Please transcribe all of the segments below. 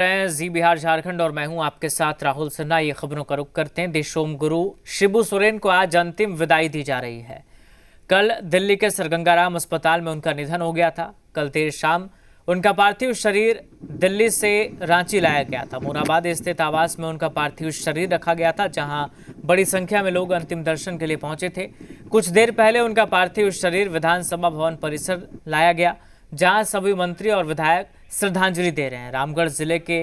जी बिहार झारखंड और मैं हूं आपके साथ राहुल सिन्हा। ये खबरों का रुख करते हैं। देशोम गुरु शिबू सोरेन को आज अंतिम विदाई दी जा रही है। कल दिल्ली के सर गंगा राम अस्पताल में उनका निधन हो गया था। कल देर शाम उनका पार्थिव शरीर दिल्ली से रांची लाया गया था। मोराबाद स्थित आवास में उनका पार्थिव शरीर रखा गया था, जहां बड़ी संख्या में लोग अंतिम दर्शन के लिए पहुंचे थे। कुछ देर पहले उनका पार्थिव शरीर विधानसभा भवन परिसर लाया गया, जहां सभी मंत्री और विधायक श्रद्धांजलि दे रहे हैं। रामगढ़ जिले के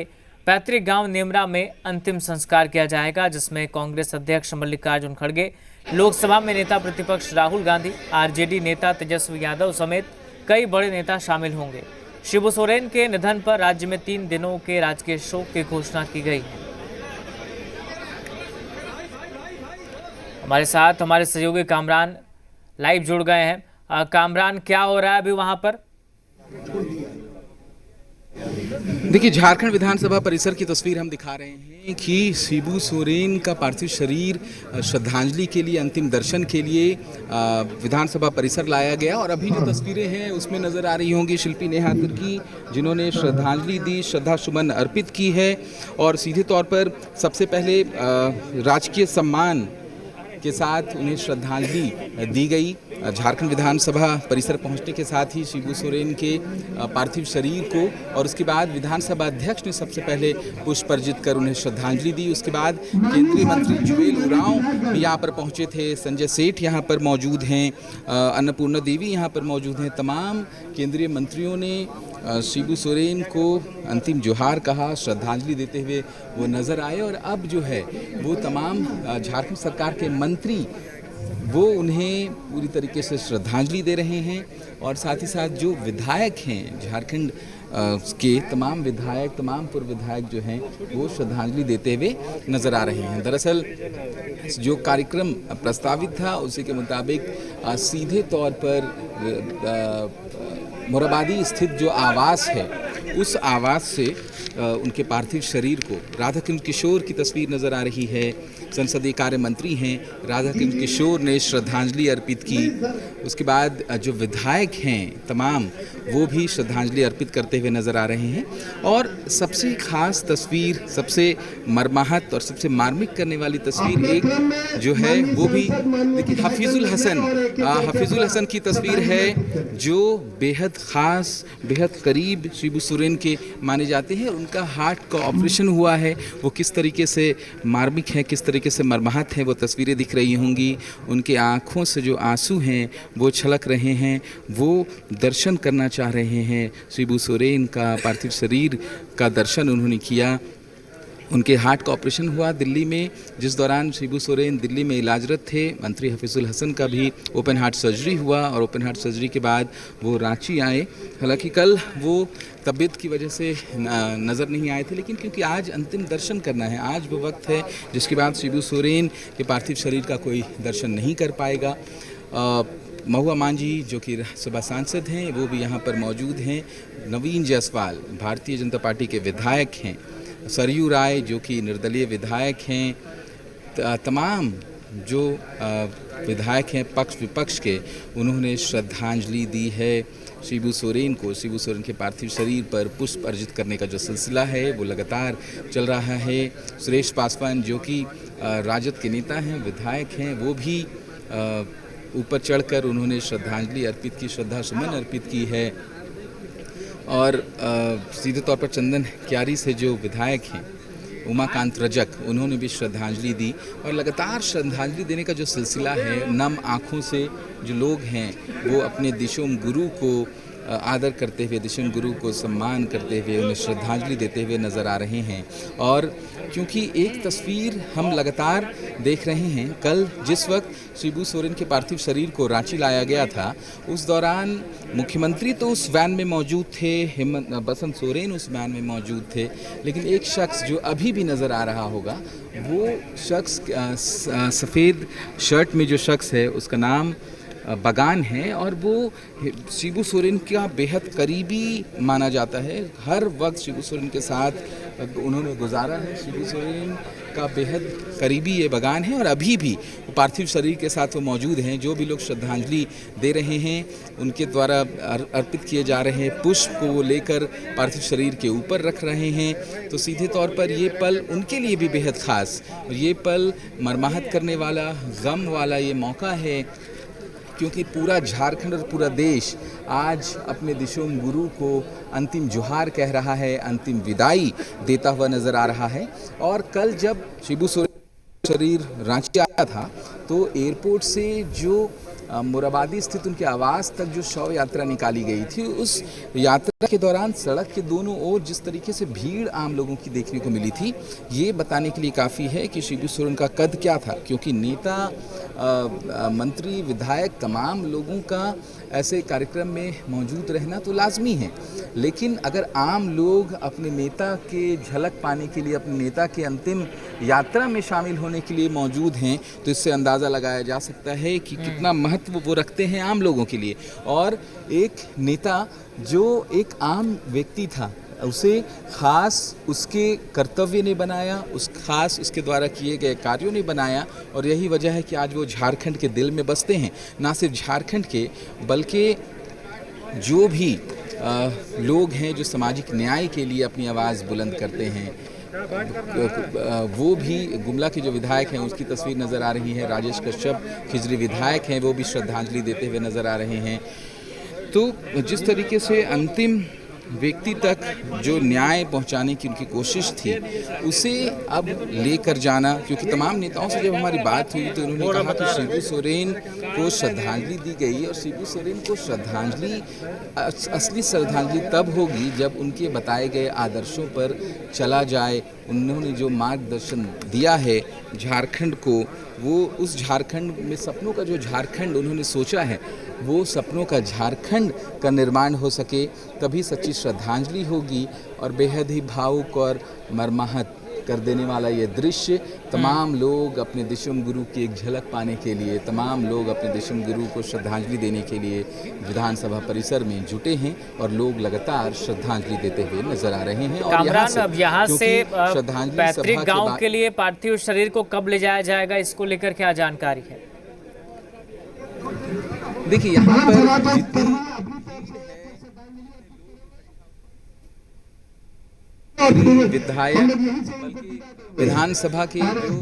पैतृक गांव नेमरा में अंतिम संस्कार किया जाएगा, जिसमें कांग्रेस अध्यक्ष मल्लिकार्जुन खड़गे, लोकसभा में नेता प्रतिपक्ष राहुल गांधी, आरजेडी नेता तेजस्वी यादव समेत कई बड़े नेता शामिल होंगे। शिबू सोरेन के निधन पर राज्य में 3 दिनों के राजकीय शोक की घोषणा की गई है। हमारे साथ हमारे सहयोगी कामरान लाइव जुड़ गए हैं। कामरान, क्या हो रहा है अभी वहां पर? देखिए, झारखंड विधानसभा परिसर की तस्वीर हम दिखा रहे हैं कि शिबू सोरेन का पार्थिव शरीर श्रद्धांजलि के लिए, अंतिम दर्शन के लिए विधानसभा परिसर लाया गया। और अभी जो तस्वीरें हैं उसमें नज़र आ रही होंगी शिल्पी नेहा तिर्की, जिन्होंने श्रद्धांजलि दी, श्रद्धा सुमन अर्पित की है। और सीधे तौर पर सबसे पहले राजकीय सम्मान के साथ उन्हें श्रद्धांजलि दी गई। झारखंड विधानसभा परिसर पहुंचने के साथ ही शिबू सोरेन के पार्थिव शरीर को और उसके बाद विधानसभा अध्यक्ष ने सबसे पहले पुष्प अर्पित कर उन्हें श्रद्धांजलि दी। उसके बाद केंद्रीय मंत्री जुएल ओरांव भी यहाँ पर पहुंचे थे, संजय सेठ यहाँ पर मौजूद हैं, अन्नपूर्णा देवी यहाँ पर मौजूद हैं। तमाम केंद्रीय मंत्रियों ने शिबू सोरेन को अंतिम जोहार कहा, श्रद्धांजलि देते हुए वो नज़र आए। और अब जो है वो तमाम झारखंड सरकार के मंत्री वो उन्हें पूरी तरीके से श्रद्धांजलि दे रहे हैं। और साथ ही साथ जो विधायक हैं झारखंड के तमाम विधायक, तमाम पूर्व विधायक जो हैं वो श्रद्धांजलि देते हुए नज़र आ रहे हैं। दरअसल जो कार्यक्रम प्रस्तावित था उसी के मुताबिक सीधे तौर पर मोराबादी स्थित जो आवास है उस आवास से उनके पार्थिव शरीर को, राधाकृष्ण किशोर की तस्वीर नज़र आ रही है, संसदीय कार्य मंत्री हैं राधाकृष्ण किशोर ने श्रद्धांजलि अर्पित की। उसके बाद जो विधायक हैं तमाम वो भी श्रद्धांजलि अर्पित करते हुए नज़र आ रहे हैं। और सबसे खास तस्वीर, सबसे मर्माहत और सबसे मार्मिक करने वाली तस्वीर एक जो है वो भी देखिए, हफीजुल हसन की तस्वीर है, जो बेहद ख़ास, बेहद करीब शिबू सोरेन के माने जाते हैं। और उनका हार्ट का ऑपरेशन हुआ है, वो किस तरीके से मार्मिक है, किस तरीके से मर्माहत है, वो तस्वीरें दिख रही होंगी। उनके आँखों से जो आंसू हैं वो छलक रहे हैं, वो दर्शन करना चाह रहे हैं। शिबू सोरेन का पार्थिव शरीर का दर्शन उन्होंने किया। उनके हार्ट का ऑपरेशन हुआ दिल्ली में, जिस दौरान शिबू सोरेन दिल्ली में इलाजरत थे। मंत्री हफीजुल हसन का भी ओपन हार्ट सर्जरी हुआ और ओपन हार्ट सर्जरी के बाद वो रांची आए। हालांकि कल वो तबीयत की वजह से नज़र नहीं आए थे, लेकिन क्योंकि आज अंतिम दर्शन करना है, आज वो वक्त है जिसके बाद शिबू सोरेन के पार्थिव शरीर का कोई दर्शन नहीं कर पाएगा। महुआ मांझी जो कि सुबह सांसद हैं वो भी यहाँ पर मौजूद हैं। नवीन जायसवाल भारतीय जनता पार्टी के विधायक हैं। सरयू राय जो कि निर्दलीय विधायक हैं। तमाम जो विधायक हैं पक्ष विपक्ष के, उन्होंने श्रद्धांजलि दी है शिबू सोरेन को। शिबू सोरेन के पार्थिव शरीर पर पुष्प अर्पित करने का जो सिलसिला है वो लगातार चल रहा है। सुरेश पासवान जो कि राजद के नेता हैं, विधायक हैं, वो भी ऊपर चढ़कर उन्होंने श्रद्धांजलि अर्पित की, श्रद्धा सुमन अर्पित की है। और सीधे तौर पर चंदन क्यारी से जो विधायक हैं उमाकांत रजक, उन्होंने भी श्रद्धांजलि दी। और लगातार श्रद्धांजलि देने का जो सिलसिला है, नम आँखों से जो लोग हैं वो अपने देशोम गुरु को आदर करते हुए, देशम गुरु को सम्मान करते हुए, उन्हें श्रद्धांजलि देते हुए नज़र आ रहे हैं। और क्योंकि एक तस्वीर हम लगातार देख रहे हैं, कल जिस वक्त शिबू सोरेन के पार्थिव शरीर को रांची लाया गया था उस दौरान मुख्यमंत्री तो उस वैन में मौजूद थे, बसंत सोरेन उस वैन में मौजूद थे, लेकिन एक शख्स जो अभी भी नज़र आ रहा होगा वो शख्स सफ़ेद शर्ट में जो शख्स है उसका नाम बगान है। और वो शिबू सोरेन का बेहद करीबी माना जाता है, हर वक्त शिबू सोरेन के साथ उन्होंने गुजारा है। शिबू सोरेन का बेहद करीबी ये बगान है और अभी भी पार्थिव शरीर के साथ वो मौजूद हैं। जो भी लोग श्रद्धांजलि दे रहे हैं उनके द्वारा अर्पित किए जा रहे हैं पुष्प को वो लेकर पार्थिव शरीर के ऊपर रख रहे हैं। तो सीधे तौर पर ये पल उनके लिए भी बेहद खास, ये पल मर्माहत करने वाला, गम वाला ये मौका है, क्योंकि पूरा झारखंड और पूरा देश आज अपने दिशोम गुरु को अंतिम जोहार कह रहा है, अंतिम विदाई देता हुआ नज़र आ रहा है। और कल जब शिबू सोरेन शरीर रांची आया था तो एयरपोर्ट से जो मुराबादी स्थित उनके आवास तक जो शव यात्रा निकाली गई थी, उस यात्रा के दौरान सड़क के दोनों ओर जिस तरीके से भीड़ आम लोगों की देखने को मिली थी, ये बताने के लिए काफ़ी है कि शिबू सोरेन का कद क्या था। क्योंकि नेता, मंत्री, विधायक, तमाम लोगों का ऐसे कार्यक्रम में मौजूद रहना तो लाजमी है, लेकिन अगर आम लोग अपने नेता के झलक पाने के लिए, अपने नेता के अंतिम यात्रा में शामिल होने के लिए मौजूद हैं, तो इससे अंदाज़ा लगाया जा सकता है कि कितना महत्व वो रखते हैं आम लोगों के लिए। और एक नेता जो एक आम व्यक्ति था, उसे खास उसके कर्तव्य ने बनाया, उसके द्वारा किए गए कार्यों ने बनाया, और यही वजह है कि आज वो झारखंड के दिल में बसते हैं। ना सिर्फ झारखंड के, बल्कि जो भी लोग हैं जो सामाजिक न्याय के लिए अपनी आवाज़ बुलंद करते हैं, वो भी गुमला के जो विधायक हैं उसकी तस्वीर नज़र आ रही है। राजेश कश्यप खिजरी विधायक हैं, वो भी श्रद्धांजलि देते हुए नज़र आ रहे हैं। तो जिस तरीके से अंतिम व्यक्ति तक जो न्याय पहुंचाने की उनकी कोशिश थी, उसे अब लेकर जाना, क्योंकि तमाम नेताओं से जब हमारी बात हुई तो उन्होंने कहा कि शिबू सोरेन को श्रद्धांजलि दी गई, और शिबू सोरेन को श्रद्धांजलि, असली श्रद्धांजलि तब होगी जब उनके बताए गए आदर्शों पर चला जाए। उन्होंने जो मार्गदर्शन दिया है झारखंड को, वो उस झारखंड में सपनों का जो झारखंड उन्होंने सोचा है, वो सपनों का झारखंड का निर्माण हो सके, तभी सच्ची श्रद्धांजलि होगी। और बेहद ही भावुक और मर्माहत कर देने वाला ये दृश्य, तमाम लोग अपने दिशम गुरु की एक झलक पाने के लिए, तमाम लोग अपने दिशम गुरु को श्रद्धांजलि देने के लिए विधानसभा परिसर में जुटे हैं, और लोग लगातार श्रद्धांजलि देते हुए नजर आ रहे हैं। कामरान, अब यहाँ से पैतृक गांव के लिए पार्थिव शरीर को कब ले जाया जाएगा, इसको लेकर क्या जानकारी है? देखिए, यहाँ पर जितनी विधायक, बल्कि विधानसभा के जो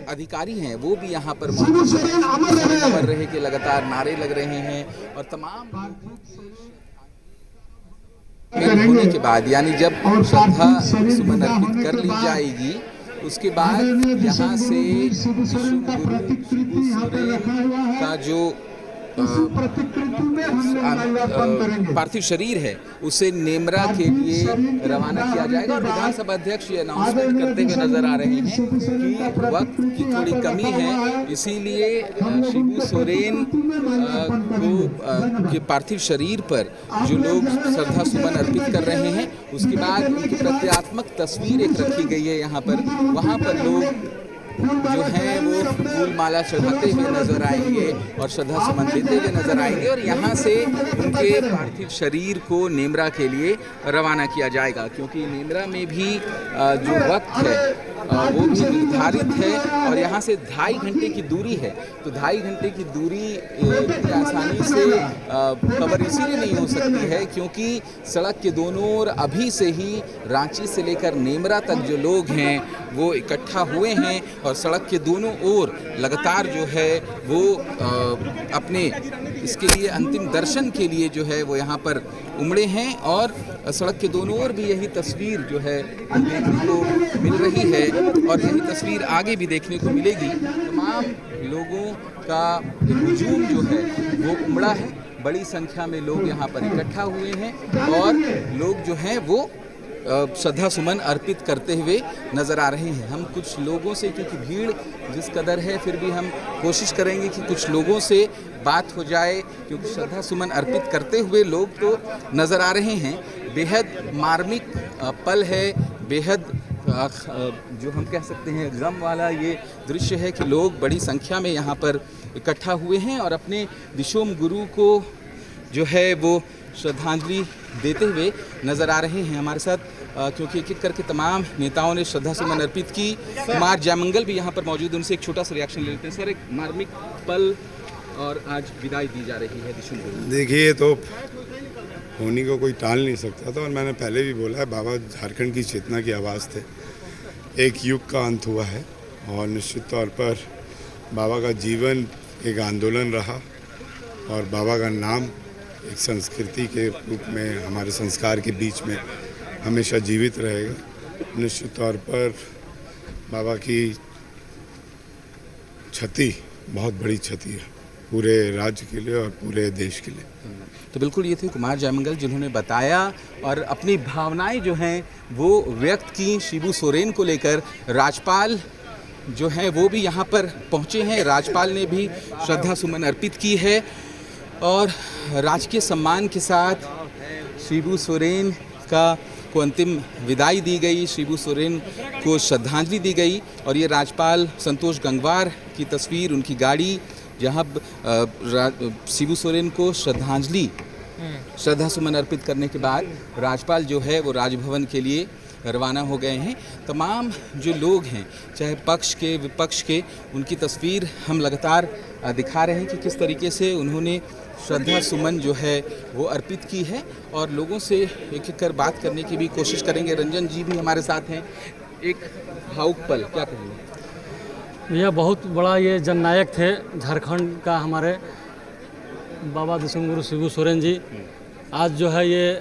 अधिकारी हैं वो भी यहाँ पर अमर रहे के लगातार नारे लग रहे हैं। और तमाम होने के बाद, यानी जब श्रद्धा सुमन अर्पित कर ली जाएगी, उसके बाद यहाँ से शिबू सोरेन का जो पार्थिव शरीर है उसे नेमरा के लिए रवाना किया जाएगा। और विधानसभा अध्यक्ष ये अनाउंसमेंट करते हुए नजर आ रहे हैं कि वक्त की थोड़ी कमी है, इसीलिए शिबू सोरेन को के पार्थिव शरीर पर जो लोग श्रद्धा सुमन अर्पित कर रहे हैं, उसके बाद उनकी प्रतीकात्मक तस्वीर एक रखी गई है यहाँ पर, वहाँ पर लोग जो हैं वो फूल माला चढ़ाते हुए नजर आएंगे और श्रद्धा सुमन देते हुए नजर आएंगे, और यहाँ से उनके पार्थिव शरीर को नेमरा के लिए रवाना किया जाएगा। क्योंकि नेमरा में भी जो वक्त है वो भी निर्धारित है, और यहाँ से 2.5 घंटे की दूरी है। तो 2.5 घंटे की दूरी आसानी से कवर इसीलिए नहीं हो सकती है क्योंकि सड़क के दोनों ओर अभी से ही रांची से लेकर नेमरा तक जो लोग हैं वो इकट्ठा हुए हैं, और सड़क के दोनों ओर लगातार जो है वो अपने इसके लिए अंतिम दर्शन के लिए जो है वो यहाँ पर उमड़े हैं। और सड़क के दोनों ओर भी यही तस्वीर जो है देखने को मिल रही है, और यही तस्वीर आगे भी देखने को मिलेगी। तमाम लोगों का हुजूम जो है वो उमड़ा है, बड़ी संख्या में लोग यहाँ पर इकट्ठा हुए हैं, और लोग जो हैं वो श्रद्धा सुमन अर्पित करते हुए नज़र आ रहे हैं। हम कुछ लोगों से, क्योंकि भीड़ जिस कदर है, फिर भी हम कोशिश करेंगे कि कुछ लोगों से बात हो जाए, क्योंकि श्रद्धा सुमन अर्पित करते हुए लोग तो नज़र आ रहे हैं। बेहद मार्मिक पल है, बेहद जो हम कह सकते हैं गम वाला ये दृश्य है कि लोग बड़ी संख्या में यहाँ पर इकट्ठा हुए हैं और अपने दिशोम गुरु को जो है वो श्रद्धांजलि देते हुए नज़र आ रहे हैं। हमारे साथ क्योंकि एक एक करके तमाम नेताओं ने श्रद्धा सुमन अर्पित की। कुमार जयमंगल भी यहाँ पर मौजूद हैं, उनसे एक छोटा सा रिएक्शन ले लेते हैं। सर, एक मार्मिक पल और आज विदाई दी जा रही है दिशुम गुरु। देखिए, तो होनी को कोई टाल नहीं सकता था, और मैंने पहले भी बोला है, बाबा झारखंड की चेतना की आवाज़ थे। एक युग का अंत हुआ है, और निश्चित तौर पर बाबा का जीवन एक आंदोलन रहा, और बाबा का नाम एक संस्कृति के रूप में हमारे संस्कार के बीच में हमेशा जीवित रहेगा। निश्चित तौर पर बाबा की क्षति बहुत बड़ी क्षति है पूरे राज्य के लिए और पूरे देश के लिए। तो बिल्कुल ये थे कुमार जयमंगल, जिन्होंने बताया और अपनी भावनाएं जो हैं वो व्यक्त की शिबू सोरेन को लेकर। राज्यपाल जो हैं वो भी यहाँ पर पहुँचे हैं, राज्यपाल ने भी श्रद्धा सुमन अर्पित की है और राजकीय सम्मान के साथ शिबू सोरेन को अंतिम विदाई दी गई, शिबू सोरेन को श्रद्धांजलि दी गई। और ये राज्यपाल संतोष गंगवार की तस्वीर, उनकी गाड़ी, जहाँ शिबू सोरेन को श्रद्धा सुमन अर्पित करने के बाद राज्यपाल जो है वो राजभवन के लिए रवाना हो गए हैं। तमाम जो लोग हैं, चाहे पक्ष के विपक्ष के, उनकी तस्वीर हम लगातार दिखा रहे हैं कि किस तरीके से उन्होंने श्रद्धा सुमन जो है वो अर्पित की है। और लोगों से एक एक कर बात करने की भी कोशिश करेंगे। रंजन जी भी हमारे साथ हैं। एक भावुक पल, क्या कहेंगे? यह बहुत बड़ा ये जननायक थे झारखंड का, हमारे बाबा दिशुम गुरु शिबू सोरेन जी। आज जो है ये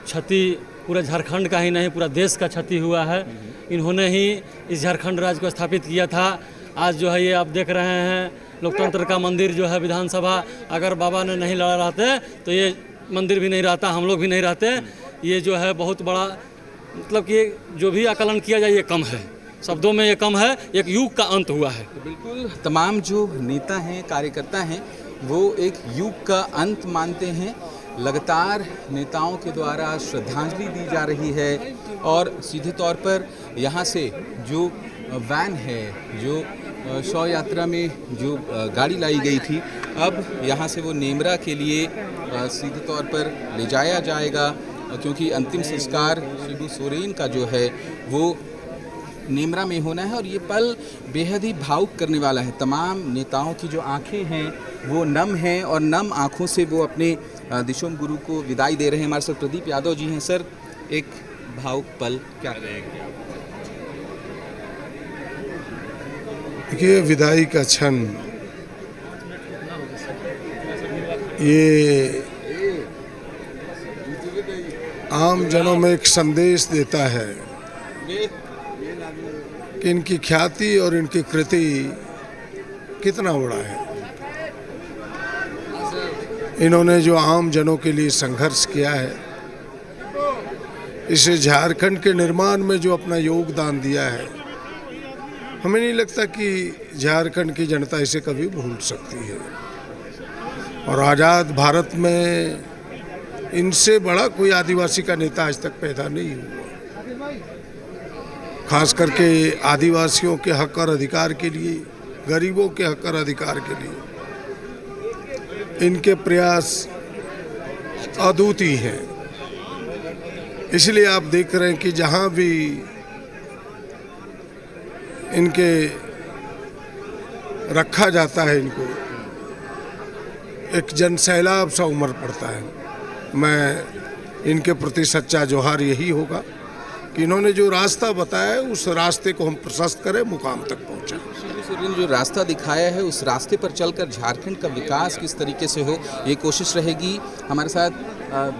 क्षति पूरे झारखंड का ही नहीं, पूरा देश का क्षति हुआ है। इन्होंने ही इस झारखंड राज्य को स्थापित किया था। आज जो है ये आप देख रहे हैं, लोकतंत्र का मंदिर जो है विधानसभा, अगर बाबा ने नहीं लड़ा रहते तो ये मंदिर भी नहीं रहता, हम लोग भी नहीं रहते। ये जो है बहुत बड़ा, मतलब कि जो भी आकलन किया जाए ये कम है, शब्दों में ये कम है। एक युग का अंत हुआ है। तो बिल्कुल तमाम जो नेता हैं, कार्यकर्ता हैं, वो एक युग का अंत मानते हैं। लगातार नेताओं के द्वारा श्रद्धांजलि दी जा रही है और सीधे तौर पर यहाँ से जो वैन है, जो शव यात्रा में जो गाड़ी लाई गई थी, अब यहाँ से वो नेमरा के लिए सीधे तौर पर ले जाया जाएगा, क्योंकि अंतिम संस्कार शिबू सोरेन का जो है वो नेमरा में होना है। और ये पल बेहद ही भावुक करने वाला है। तमाम नेताओं की जो आंखें हैं वो नम हैं और नम आंखों से वो अपने दिशुम गुरु को विदाई दे रहे हैं। हमारे साथ प्रदीप यादव जी हैं। सर, एक भावुक पल क्या रहेगा? देखिए, विदाई का क्षण ये आम जनों में एक संदेश देता है कि इनकी ख्याति और इनकी कृति कितना बड़ा है। इन्होंने जो आम जनों के लिए संघर्ष किया है, इसे झारखंड के निर्माण में जो अपना योगदान दिया है, हमें नहीं लगता कि झारखंड की जनता इसे कभी भूल सकती है। और आज़ाद भारत में इनसे बड़ा कोई आदिवासी का नेता आज तक पैदा नहीं हुआ। खास करके आदिवासियों के हक और अधिकार के लिए, गरीबों के हक और अधिकार के लिए इनके प्रयास अद्वितीय हैं। इसलिए आप देख रहे हैं कि जहाँ भी इनके रखा जाता है, इनको एक जनसैलाब सा उमड़ पड़ता है। मैं इनके प्रति सच्चा जोहार यही होगा कि इन्होंने जो रास्ता बताया है उस रास्ते को हम प्रशस्त करें, मुकाम तक पहुँचाएं। शिबू सोरेन जो रास्ता दिखाया है उस रास्ते पर चलकर झारखंड का विकास किस तरीके से हो, ये कोशिश रहेगी। हमारे साथ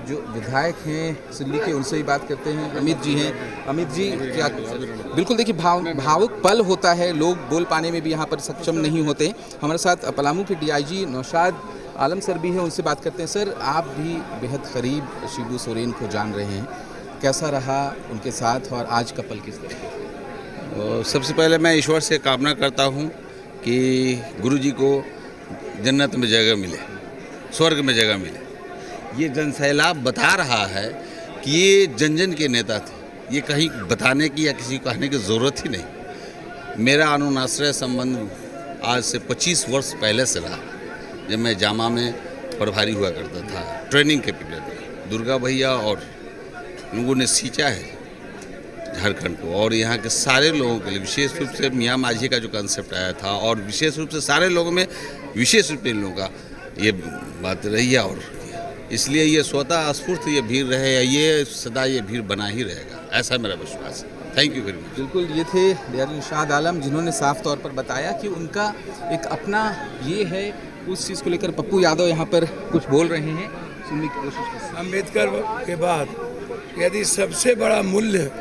जो विधायक हैं सिल्ली के, उनसे ही बात करते हैं। अमित जी हैं। अमित जी, क्या बिल्कुल देखिए भावुक पल होता है, लोग बोल पाने में भी यहाँ पर सक्षम नहीं होते। हमारे साथ पलामू के DIG नौशाद आलम सर भी हैं, उनसे बात करते हैं। सर, आप भी बेहद करीब शिबू सोरेन को जान रहे हैं, कैसा रहा उनके साथ और आज का पल किस तरह? सबसे पहले मैं ईश्वर से कामना करता हूं कि गुरुजी को जन्नत में जगह मिले, स्वर्ग में जगह मिले। ये जनसैलाब बता रहा है कि ये जन जन के नेता थे। ये कहीं बताने की या किसी को कहने की ज़रूरत ही नहीं। मेरा अनुनाश्रय संबंध आज से 25 वर्ष पहले से रहा, जब मैं जामा में प्रभारी हुआ करता था, ट्रेनिंग के पीरियड में। दुर्गा भैया और लोगों ने सींचा है झारखंड को और यहाँ के सारे लोगों के लिए, विशेष रूप से मियाँ माझी का जो कंसेप्ट आया था और विशेष रूप से सारे लोगों में विशेष रूप से इन लोगों का ये बात रही है और इसलिए ये स्वतः स्फूर्त ये भीड़ रहे, ये सदा ये भीड़ बना ही रहेगा, ऐसा मेरा विश्वास है। Thank you very much. बिल्कुल, ये थे डेयर इरशाद आलम जिन्होंने साफ तौर पर बताया कि उनका एक अपना ये है, उस चीज़ को लेकर पप्पू यादव यहाँ पर कुछ बोल रहे हैं, सुनने की कोशिश कर। अम्बेडकर के बाद यदि सबसे बड़ा मूल्य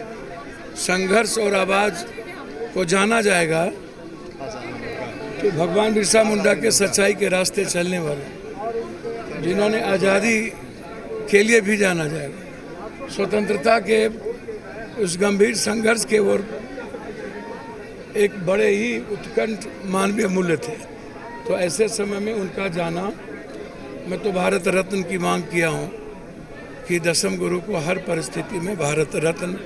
संघर्ष और आवाज़ को जाना जाएगा तो भगवान बिरसा मुंडा के सच्चाई के रास्ते चलने वाले, जिन्होंने आज़ादी के लिए भी जाना जाएगा, स्वतंत्रता के उस गंभीर संघर्ष के ओर एक बड़े ही उत्कंठ मानवीय मूल्य थे। तो ऐसे समय में उनका जाना, मैं तो भारत रत्न की मांग किया हूँ कि दशम गुरु को हर परिस्थिति में भारत रत्न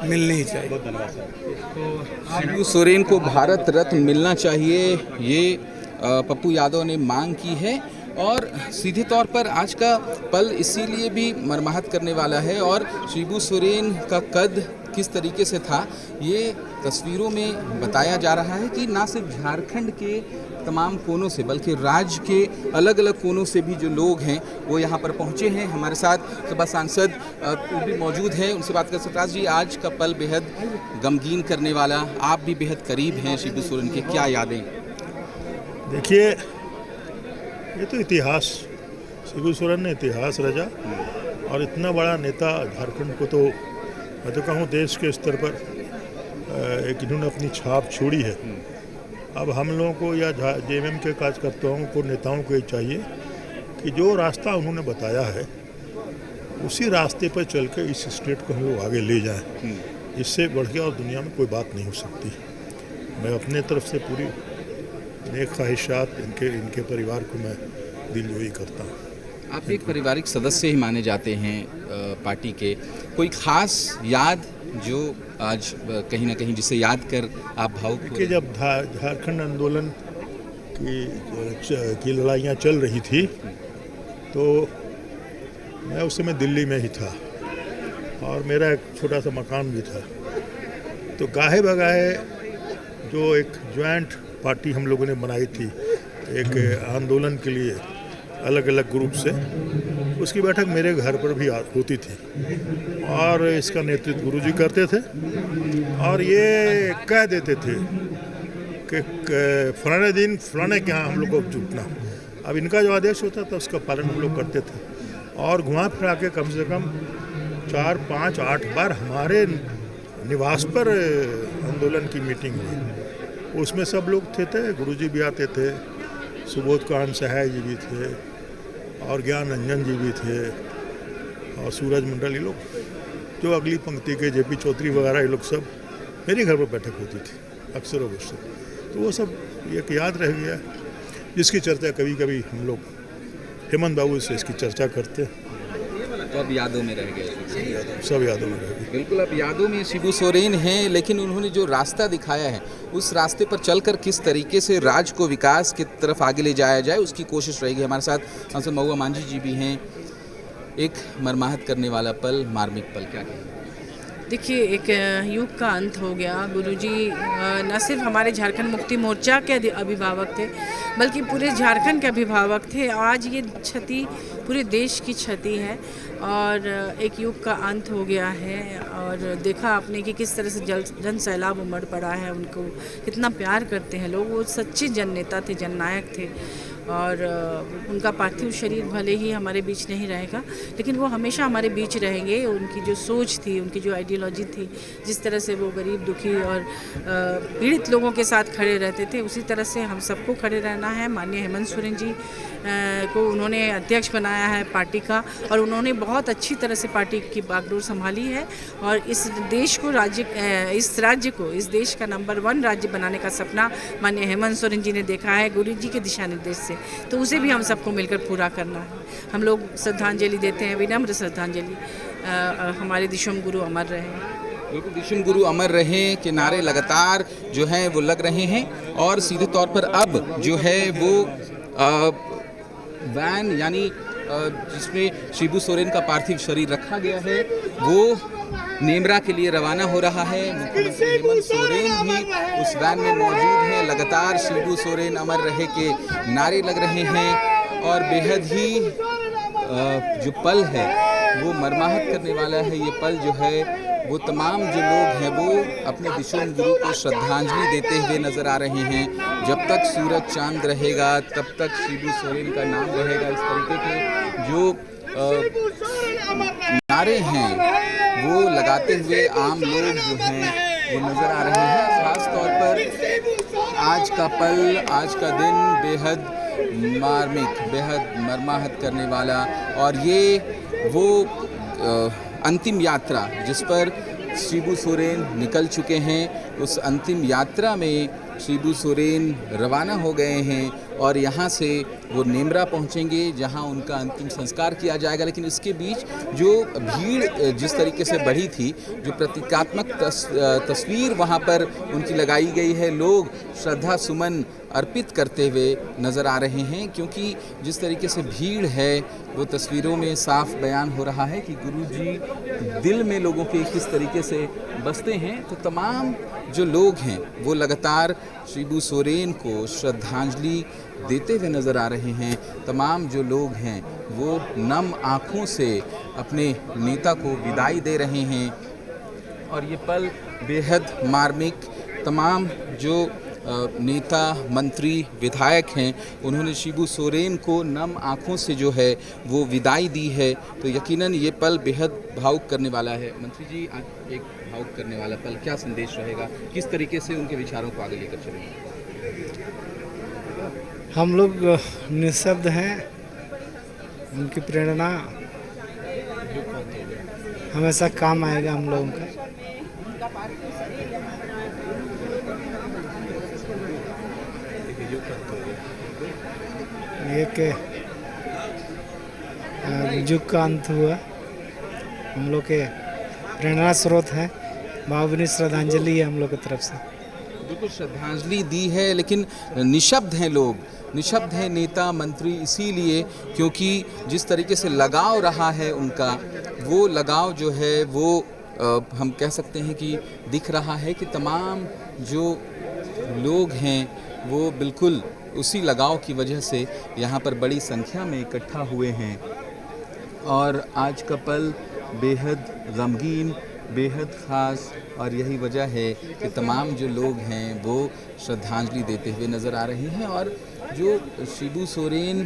मिलनी ही चाहिए। शिबू सोरेन को भारत रत्न मिलना चाहिए, ये पप्पू यादव ने मांग की है और सीधे तौर पर आज का पल इसीलिए भी मर्माहत करने वाला है। और शिबू सोरेन का कद किस तरीके से था ये तस्वीरों में बताया जा रहा है कि ना सिर्फ झारखंड के तमाम कोनों से बल्कि राज्य के अलग अलग कोनों से भी जो लोग हैं वो यहाँ पर पहुँचे हैं। हमारे साथ सपा सांसद भी मौजूद हैं, उनसे बात कर सकते जी। आज का पल बेहद गमगीन करने वाला, आप भी बेहद करीब हैं शिबू सोरेन के, क्या यादें? देखिए, ये तो इतिहास, शिबू सोरेन ने इतिहास रचा और इतना बड़ा नेता झारखंड को, तो मैं तो कहूँ देश के स्तर पर एक इन्होंने अपनी छाप छोड़ी है। अब हम लोगों को या जेएमएम के कार्यकर्ताओं को, नेताओं को ये चाहिए कि जो रास्ता उन्होंने बताया है उसी रास्ते पर चल के इस स्टेट को हम लोग आगे ले जाएं। इससे बढ़ के और दुनिया में कोई बात नहीं हो सकती। मैं अपने तरफ से पूरी नेक ख्वाहिशात इनके परिवार को मैं दिलजोई करता हूँ। आप एक पारिवारिक सदस्य ही माने जाते हैं पार्टी के, कोई खास याद जो आज कहीं ना कहीं जिसे याद कर आप भावुक हो? जब झारखंड आंदोलन की लड़ाइयाँ चल रही थी तो मैं उस समय दिल्ली में ही था और मेरा एक छोटा सा मकान भी था। तो गाहे बगाहे जो एक ज्वाइंट पार्टी हम लोगों ने बनाई थी एक आंदोलन के लिए अलग अलग ग्रुप से, उसकी बैठक मेरे घर पर भी होती थी और इसका नेतृत्व गुरुजी करते थे और ये कह देते थे कि फलाने दिन फलाने के यहाँ हम लोग को जुटना। अब इनका जो आदेश होता था उसका पालन हम लोग करते थे और घुमा फिरा के कम से कम 4, 5, 8 बार हमारे निवास पर आंदोलन की मीटिंग हुई। उसमें सब लोग थे, गुरुजी भी आते थे, सुबोध कांत सहाय जी भी थे और ज्ञान रंजन जी भी थे और सूरज मंडल, ये लोग जो अगली पंक्ति के जेपी चौधरी वगैरह, ये लोग सब मेरे घर पर बैठक होती थी अक्सर अवसर। तो वो सब एक याद रह गया जिसकी चर्चा कभी कभी हम लोग हेमंत बाबू से इसकी चर्चा करते। तो अब यादों में रह गए, सब यादों में रह गए। बिल्कुल, अब यादों में शिबू सोरेन हैं, लेकिन उन्होंने जो रास्ता दिखाया है उस रास्ते पर चलकर किस तरीके से राज्य को विकास की तरफ आगे ले जाया जाए उसकी कोशिश रहेगी। हमारे साथ सांसद महुआ मांझी जी भी हैं। एक मर्माहत करने वाला पल, मार्मिक पल, क्या कहें? देखिए, एक युग का अंत हो गया। गुरुजी न सिर्फ हमारे झारखंड मुक्ति मोर्चा के अभिभावक थे बल्कि पूरे झारखंड के अभिभावक थे। आज ये क्षति पूरे देश की क्षति है और एक युग का अंत हो गया है। और देखा आपने कि किस तरह से जन सैलाब उमड़ पड़ा है, उनको कितना प्यार करते हैं लोग। वो सच्चे जन नेता थे, जननायक थे और उनका पार्थिव शरीर भले ही हमारे बीच नहीं रहेगा लेकिन वो हमेशा हमारे बीच रहेंगे। उनकी जो सोच थी, उनकी जो आइडियोलॉजी थी, जिस तरह से वो गरीब, दुखी और पीड़ित लोगों के साथ खड़े रहते थे, उसी तरह से हम सबको खड़े रहना है। माननीय हेमंत सोरेन जी को उन्होंने अध्यक्ष बनाया है पार्टी का और उन्होंने बहुत अच्छी तरह से पार्टी की बागडोर संभाली है और इस देश को इस राज्य को इस देश का नंबर 1 राज्य बनाने का सपना माननीय हेमंत सोरेन जी ने देखा है गुरु जी के दिशा निर्देश से। तो उसे भी हम सबको मिलकर पूरा करना है। हम लोग श्रद्धांजलि देते हैं, विनम्र श्रद्धांजलि। हमारे दिशम गुरु अमर रहे। बिल्कुल, दिशम गुरु अमर रहें के नारे लगातार जो हैं वो लग रहे हैं और सीधे तौर पर अब जो है वो वैन यानी जिसमें शिबू सोरेन का पार्थिव शरीर रखा गया है वो नेमरा के लिए रवाना हो रहा है। मुख्यमंत्री हेमंत सोरेन भी उस वैन में मौजूद हैं। लगातार शिबू सोरेन अमर रहे के नारे लग रहे हैं और बेहद ही जो पल है वो मर्माहत करने वाला है। ये पल जो है वो तमाम जो लोग हैं वो अपने दिशोम गुरु को श्रद्धांजलि देते हुए नजर आ रहे हैं। जब तक सूरज चांद रहेगा तब तक शिबू सोरेन का नाम रहेगा। इस तरीके के जो नारे हैं वो लगाते हुए आम लोग जो हैं वो नजर आ रहे हैं। खास तौर पर आज का पल, आज का दिन बेहद मार्मिक, बेहद मर्माहत करने वाला। और ये वो अंतिम यात्रा जिस पर शिबू सोरेन निकल चुके हैं, उस अंतिम यात्रा में शिबू सोरेन रवाना हो गए हैं और यहाँ से वो नेमरा पहुँचेंगे जहाँ उनका अंतिम संस्कार किया जाएगा। लेकिन इसके बीच जो भीड़ जिस तरीके से बढ़ी थी, जो प्रतीकात्मक तस्वीर वहाँ पर उनकी लगाई गई है, लोग श्रद्धा सुमन अर्पित करते हुए नज़र आ रहे हैं। क्योंकि जिस तरीके से भीड़ है वो तस्वीरों में साफ बयान हो रहा है कि गुरुजी दिल में लोगों के किस तरीके से बसते हैं। तो तमाम जो लोग हैं वो लगातार शिबू सोरेन को श्रद्धांजलि देते हुए नज़र आ रहे हैं। तमाम जो लोग हैं वो नम आँखों से अपने नेता को विदाई दे रहे हैं और ये पल बेहद मार्मिक। तमाम जो नेता, मंत्री, विधायक हैं उन्होंने शिबू सोरेन को नम आँखों से जो है वो विदाई दी है। तो यकीनन ये पल बेहद भावुक करने वाला है। मंत्री जी, आज एक भावुक करने वाला पल, क्या संदेश रहेगा, किस तरीके से उनके विचारों को आगे लेकर चलेंगे? हम लोग निःशब्द हैं। उनकी प्रेरणा हमेशा काम आएगा हम लोगों का। एक युग का अंत हुआ, हम लोग के प्रेरणा स्रोत है। भावभीनी श्रद्धांजलि है हम लोग की तरफ से। बिल्कुल श्रद्धांजलि दी है, लेकिन निशब्द हैं लोग, निशब्द हैं नेता, मंत्री, इसीलिए क्योंकि जिस तरीके से लगाव रहा है उनका, वो लगाव जो है वो हम कह सकते हैं कि दिख रहा है कि तमाम जो लोग हैं वो बिल्कुल उसी लगाव की वजह से यहाँ पर बड़ी संख्या में इकट्ठा हुए हैं। और आज का पल बेहद गमगीन, बेहद ख़ास, और यही वजह है कि तमाम जो लोग हैं वो श्रद्धांजलि देते हुए नज़र आ रहे हैं। और जो शिबू सोरेन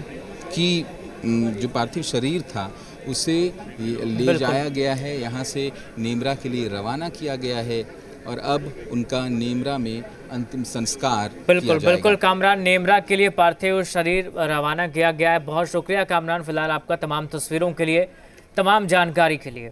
की जो पार्थिव शरीर था उसे ले जाया गया है, यहाँ से नेमरा के लिए रवाना किया गया है और अब उनका नेमरा में अंतिम संस्कार बिल्कुल कामरान, नेमरा के लिए पार्थिव शरीर रवाना किया गया है। बहुत शुक्रिया कामरान, फिलहाल आपका तमाम तस्वीरों के लिए, तमाम जानकारी के लिए।